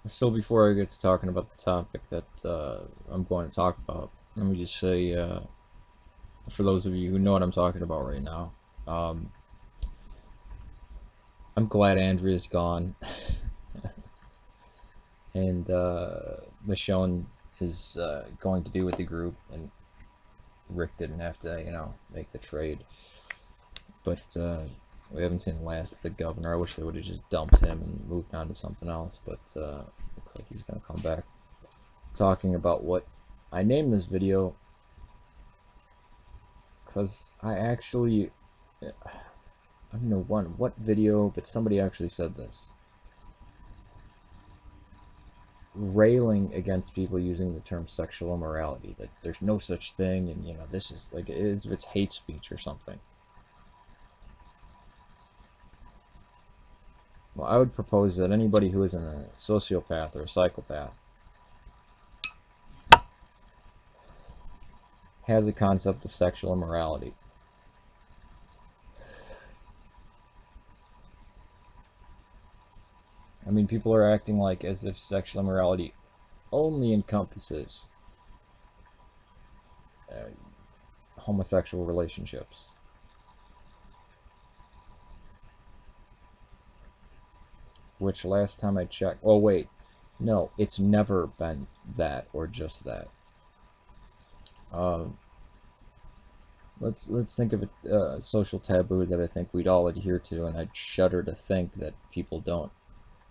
So before I get to talking about the topic that I'm going to talk about, let me just say, for those of you who know what I'm talking about right now, um, I'm glad Andrea's gone, and Michonne is going to be with the group, and Rick didn't have to, make the trade. But we haven't seen the last of the governor. I wish they would have just dumped him and moved on to something else, but looks like he's going to come back. Talking about what I named this video because I actually, I don't know what video, but somebody actually said this. Railing against people using the term sexual immorality, that there's no such thing, and this is like, as if it's hate speech or something. Well, I would propose that anybody who isn't a sociopath or a psychopath has a concept of sexual immorality. I mean, people are acting like as if sexual immorality only encompasses homosexual relationships. Which last time I checked, oh wait, no, it's never been that or just that. Let's think of a social taboo that I think we'd all adhere to, and I'd shudder to think that people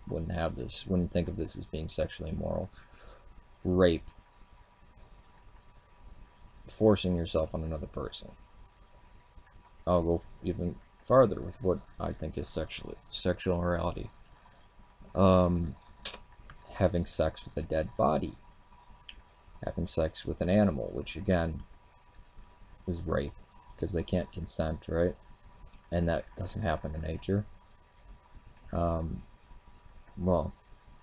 wouldn't think of this as being sexually immoral. Rape. Forcing yourself on another person. I'll go even farther with what I think is sexual immorality. Having sex with a dead body. Having sex with an animal, which again is rape, because they can't consent, right? And that doesn't happen in nature. Well,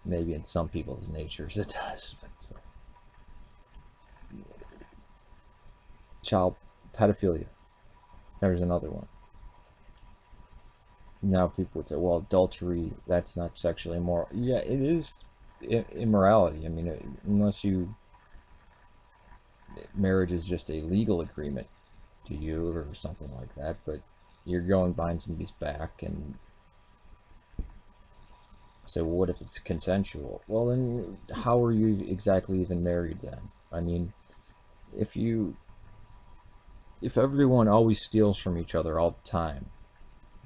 maybe in some people's natures it does. But, child pedophilia. There's another one. Now people would say, well, adultery, that's not sexually immoral. Yeah, it is immorality. I mean, unless marriage is just a legal agreement to you or something like that, but you're going behind somebody's back and say, well, what if it's consensual? Well, then how are you exactly even married then? I mean, if everyone always steals from each other all the time,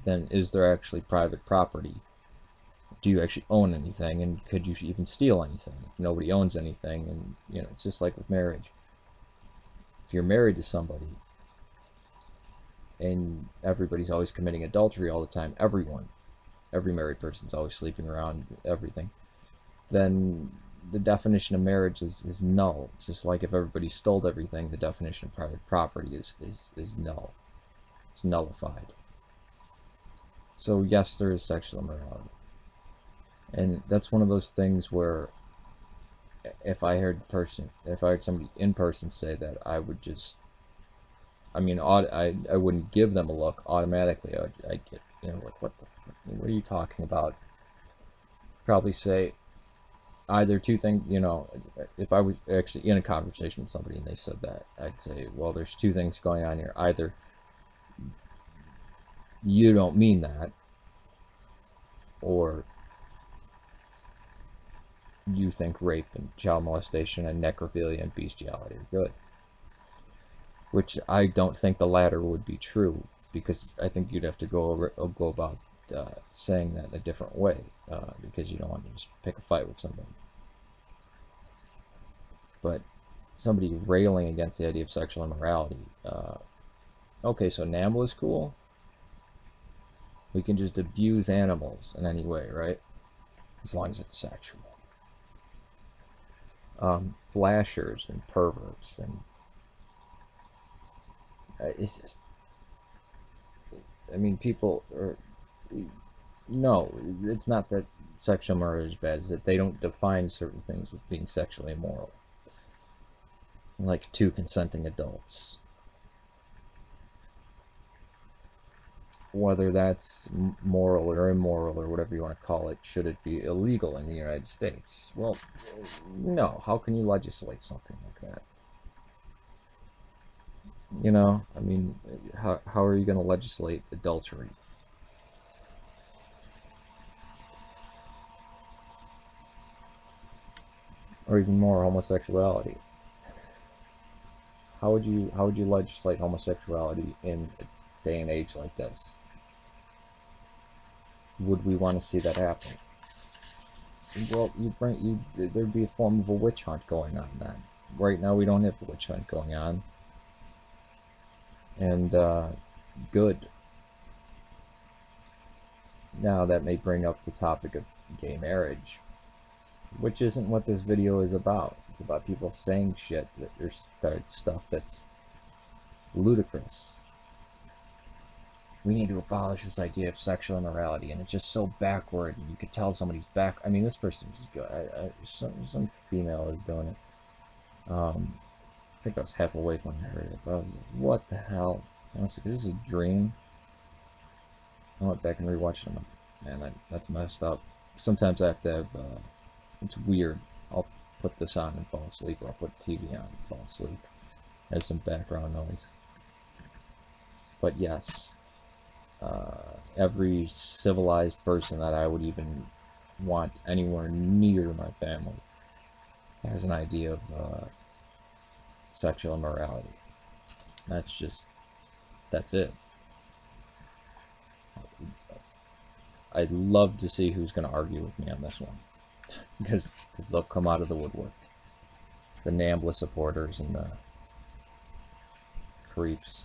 then is there actually private property? Do you actually own anything, and could you even steal anything if nobody owns anything? And it's just like with marriage. If you're married to somebody and everybody's always committing adultery all the time, every married person's always sleeping around, everything, then the definition of marriage is null. Just like if everybody stole everything, the definition of private property is null. It's nullified. So yes, there is sexual immorality. And that's one of those things where if I heard somebody in person say that, I would just, I mean, I wouldn't give them a look automatically. I'd get, like, what are you talking about? Probably say either two things, if I was actually in a conversation with somebody and they said that, I'd say, well, there's two things going on here. Either you don't mean that, or you think rape and child molestation and necrophilia and bestiality are good. Which I don't think the latter would be true, because I think you'd have to go about saying that in a different way, because you don't want to just pick a fight with somebody. But somebody railing against the idea of sexual immorality, okay, so an animal is cool? We can just abuse animals in any way, right? As long as it's sexual. Flashers and perverts and it's just, I mean, people are, no, it's not that sexual immorality is bad, it's that they don't define certain things as being sexually immoral. Like two consenting adults. whether that's moral or immoral or whatever you want to call it, should it be illegal in the United States? Well, no. How can you legislate something like that? You know, I mean, how are you going to legislate adultery? Or even more, homosexuality. How would you legislate homosexuality in a day and age like this? Would we want to see that happen? Well, there'd be a form of a witch hunt going on then. Right now we don't have a witch hunt going on. And good. Now that may bring up the topic of gay marriage, which isn't what this video is about. It's about people saying shit or stuff that's ludicrous. We need to abolish this idea of sexual immorality, and it's just so backward, and you could tell somebody's back. I mean, this person's good. Some female is doing it. I think I was half awake when I heard it. But I was like, what the hell? Honestly, this is a dream. I went back and rewatched it. Man, that's messed up. Sometimes I have to have, it's weird. I'll put this on and fall asleep, or I'll put the TV on and fall asleep. Has some background noise. But yes, every civilized person that I would even want anywhere near my family has an idea of sexual immorality. That's it. I'd love to see who's going to argue with me on this one. because they'll come out of the woodwork. The NAMBLA supporters and the creeps.